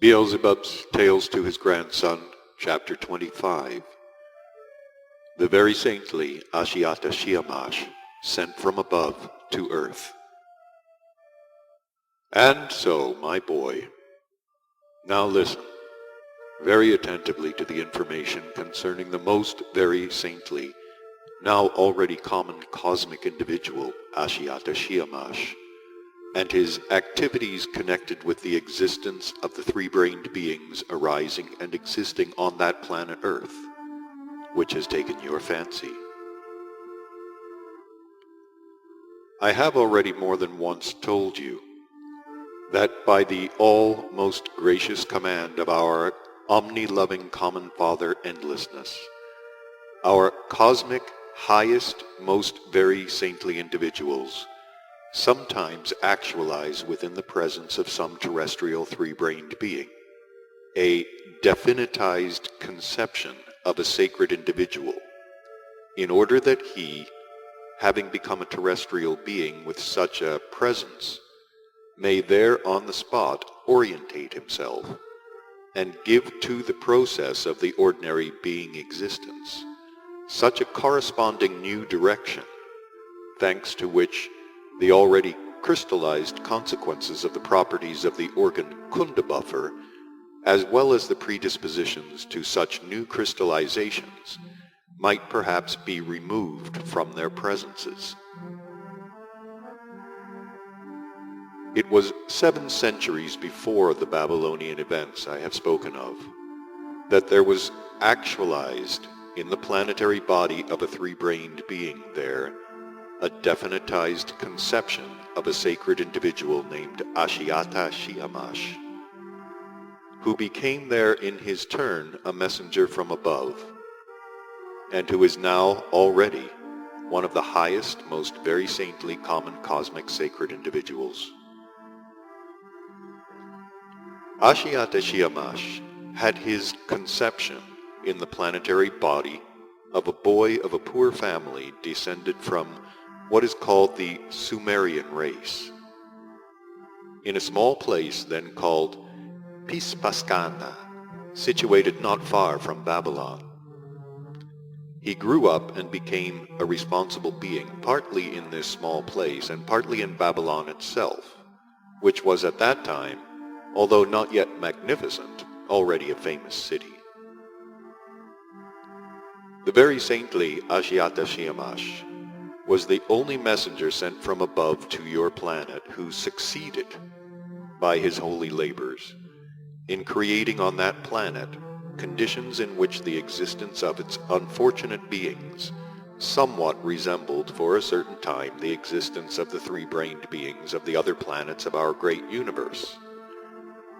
Beelzebub's Tales to His Grandson, Chapter 25. The very saintly Ashiata Shiemash, sent from above to earth. And so, my boy, now listen very attentively to the information concerning the most very saintly, now already common cosmic individual, Ashiata Shiemash, and his activities connected with the existence of the three-brained beings arising and existing on that planet Earth, which has taken your fancy. I have already more than once told you that by the all-most gracious command of our omni-loving Common Father Endlessness, our cosmic, highest, most very saintly individuals sometimes actualize within the presence of some terrestrial three-brained being a definitized conception of a sacred individual, in order that he, having become a terrestrial being with such a presence, may there on the spot orientate himself and give to the process of the ordinary being existence such a corresponding new direction, thanks to which the already crystallized consequences of the properties of the organ Kunda buffer, as well as the predispositions to such new crystallizations, might perhaps be removed from their presences. It was 7 centuries before the Babylonian events I have spoken of that there was actualized in the planetary body of a three-brained being there a definitized conception of a sacred individual named Ashiata Shiemash, who became there in his turn a messenger from above, and who is now already one of the highest, most very saintly common cosmic sacred individuals. Ashiata Shiemash had his conception in the planetary body of a boy of a poor family descended from what is called the Sumerian race, in a small place then called Pispaskana, situated not far from Babylon. He grew up and became a responsible being, partly in this small place and partly in Babylon itself, which was at that time, although not yet magnificent, already a famous city. The very saintly Ashiata Shiemash was the only messenger sent from above to your planet who succeeded, by his holy labors, in creating on that planet conditions in which the existence of its unfortunate beings somewhat resembled for a certain time the existence of the three-brained beings of the other planets of our great universe,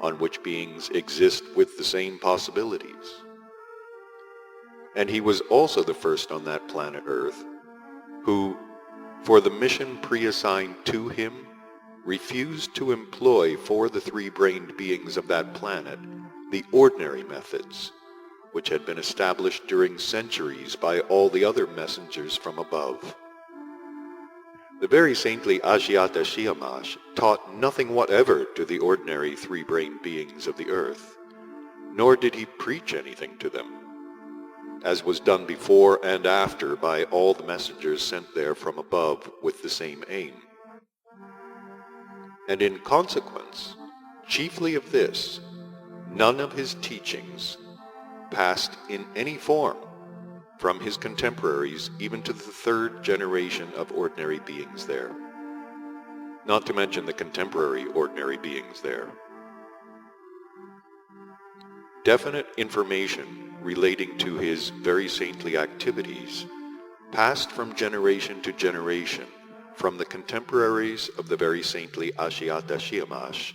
on which beings exist with the same possibilities. And he was also the first on that planet Earth who, for the mission pre-assigned to him, refused to employ for the three-brained beings of that planet the ordinary methods which had been established during centuries by all the other messengers from above. The very saintly Ashiata Shiemash taught nothing whatever to the ordinary three-brained beings of the earth, nor did he preach anything to them, as was done before and after by all the messengers sent there from above with the same aim. And in consequence, chiefly of this, none of his teachings passed in any form from his contemporaries even to the 3rd generation of ordinary beings there, not to mention the contemporary ordinary beings there. Definite information relating to his very saintly activities passed from generation to generation from the contemporaries of the very saintly Ashiata Shiemash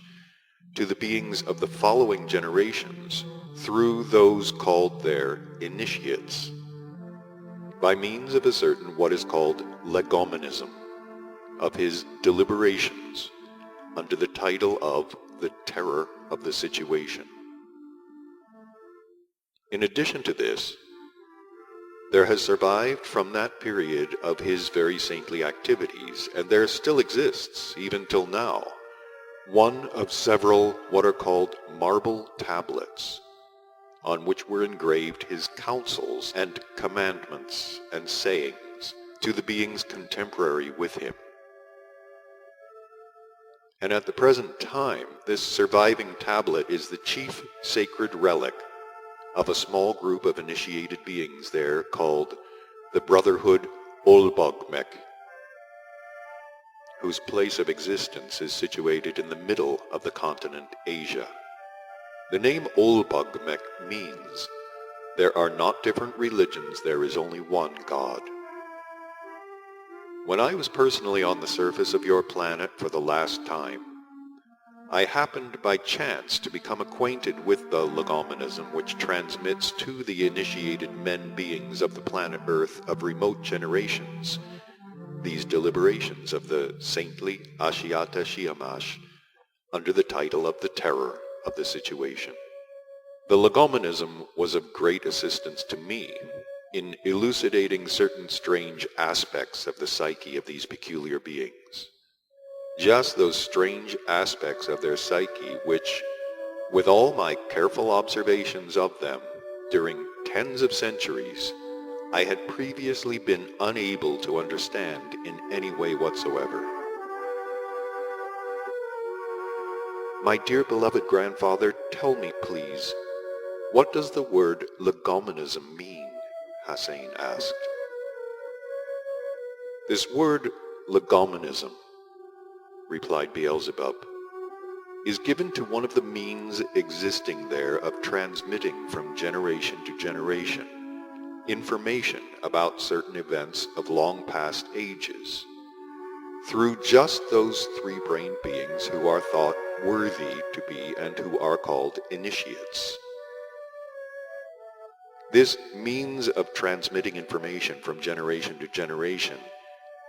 to the beings of the following generations through those called their initiates, by means of a certain what is called legomenism of his deliberations under the title of the terror of the situation. In addition to this, there has survived from that period of his very saintly activities, and there still exists, even till now, one of several what are called marble tablets, on which were engraved his counsels and commandments and sayings to the beings contemporary with him. And at the present time, this surviving tablet is the chief sacred relic of a small group of initiated beings there called the Brotherhood Olbogmek, whose place of existence is situated in the middle of the continent Asia. The name Olbogmek means there are not different religions, there is only one God. When I was personally on the surface of your planet for the last time, I happened by chance to become acquainted with the legomenism which transmits to the initiated men beings of the planet Earth of remote generations these deliberations of the saintly Ashiata Shiemash under the title of the terror of the situation. The legomenism was of great assistance to me in elucidating certain strange aspects of the psyche of these peculiar beings. Just those strange aspects of their psyche which, with all my careful observations of them during tens of centuries, I had previously been unable to understand in any way whatsoever. My dear beloved grandfather, tell me, please, what does the word legomenism mean? Hassan asked. This word legomenism, replied Beelzebub, is given to one of the means existing there of transmitting from generation to generation information about certain events of long past ages through just those three-brained beings who are thought worthy to be and who are called initiates. This means of transmitting information from generation to generation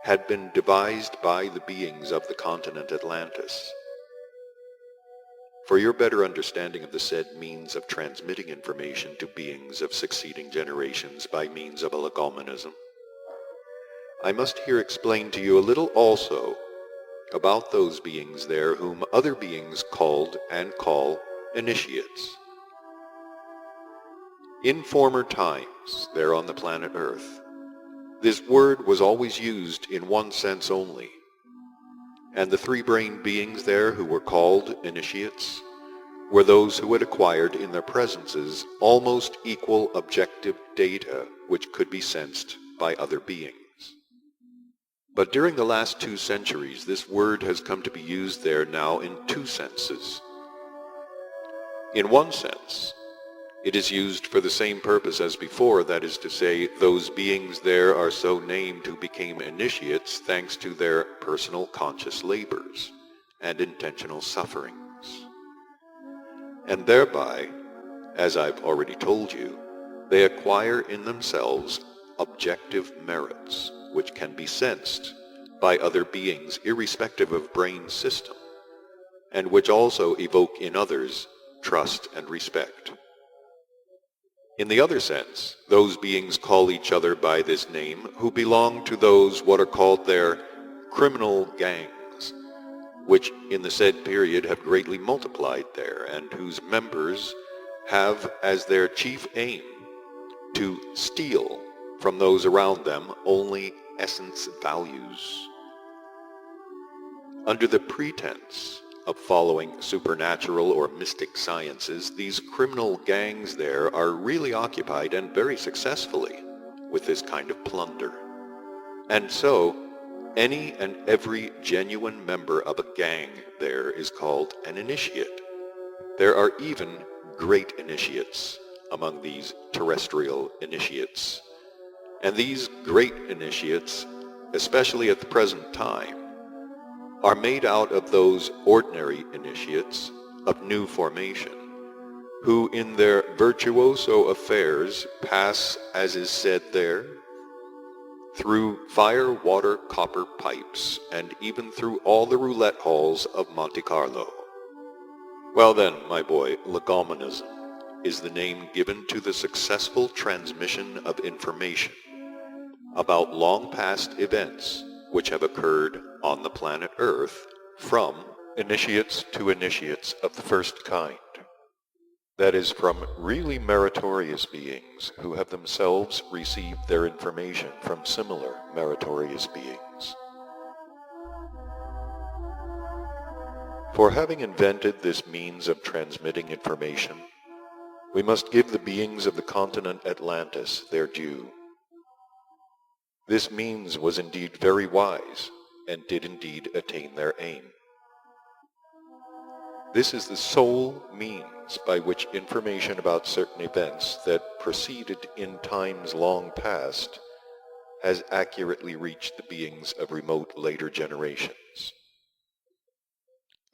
had been devised by the beings of the continent Atlantis. For your better understanding of the said means of transmitting information to beings of succeeding generations by means of a legomenism, I must here explain to you a little also about those beings there whom other beings called and call initiates. In former times, there on the planet Earth, this word was always used in one sense only, and the three-brained beings there who were called initiates were those who had acquired in their presences almost equal objective data which could be sensed by other beings. But during the last 2 centuries, this word has come to be used there now in 2 senses. In one sense, it is used for the same purpose as before, that is to say, those beings there are so named who became initiates thanks to their personal conscious labors and intentional sufferings. And thereby, as I've already told you, they acquire in themselves objective merits which can be sensed by other beings irrespective of brain system, and which also evoke in others trust and respect. In the other sense, those beings call each other by this name who belong to those what are called their criminal gangs, which in the said period have greatly multiplied there, and whose members have as their chief aim to steal from those around them only essence values. Under the pretense of following supernatural or mystic sciences, these criminal gangs there are really occupied, and very successfully, with this kind of plunder. And so, any and every genuine member of a gang there is called an initiate. There are even great initiates among these terrestrial initiates. And these great initiates, especially at the present time, are made out of those ordinary initiates of new formation, who in their virtuoso affairs pass, as is said there, through fire, water, copper pipes, and even through all the roulette halls of Monte Carlo. Well then, my boy, legomenism is the name given to the successful transmission of information about long past events which have occurred on the planet Earth from initiates to initiates of the first kind, that is, from really meritorious beings who have themselves received their information from similar meritorious beings. For having invented this means of transmitting information, we must give the beings of the continent Atlantis their due. This means was indeed very wise, and did indeed attain their aim. This is the sole means by which information about certain events that proceeded in times long past has accurately reached the beings of remote later generations.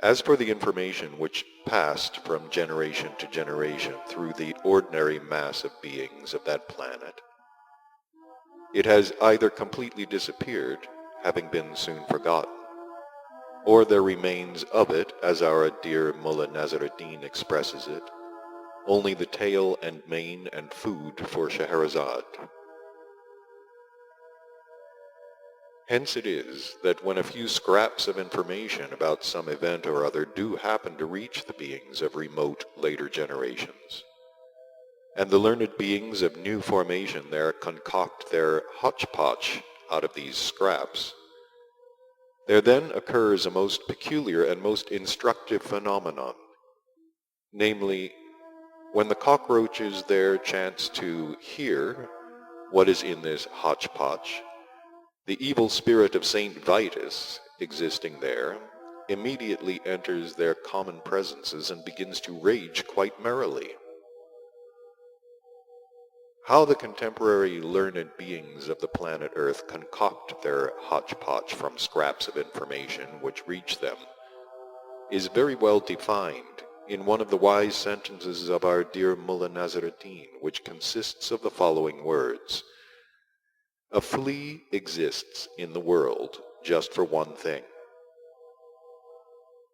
As for the information which passed from generation to generation through the ordinary mass of beings of that planet, it has either completely disappeared, having been soon forgotten, or there remains of it, as our dear Mullah Nasruddin expresses it, only the tail and mane and food for Scheherazade. Hence it is that when a few scraps of information about some event or other do happen to reach the beings of remote later generations, and the learned beings of new formation there concoct their hotchpotch out of these scraps, there then occurs a most peculiar and most instructive phenomenon, namely, when the cockroaches there chance to hear what is in this hotchpotch, the evil spirit of Saint Vitus, existing there, immediately enters their common presences and begins to rage quite merrily. How the contemporary learned beings of the planet Earth concoct their hotchpotch from scraps of information which reach them is very well defined in one of the wise sentences of our dear Mullah Nasruddin, which consists of the following words: "A flea exists in the world just for one thing,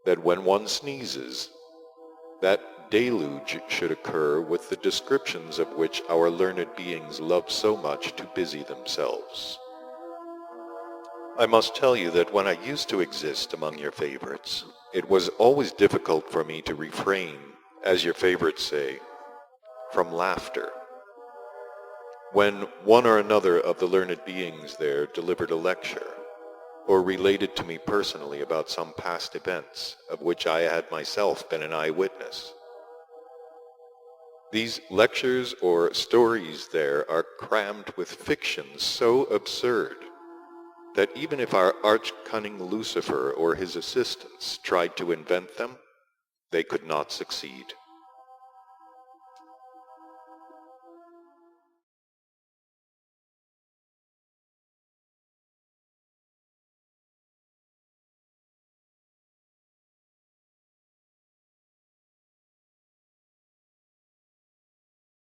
that when one sneezes, that deluge should occur with the descriptions of which our learned beings love so much to busy themselves." I must tell you that when I used to exist among your favorites, it was always difficult for me to refrain, as your favorites say, from laughter, when one or another of the learned beings there delivered a lecture, or related to me personally about some past events of which I had myself been an eyewitness. These lectures or stories there are crammed with fictions so absurd that even if our arch-cunning Lucifer or his assistants tried to invent them, they could not succeed.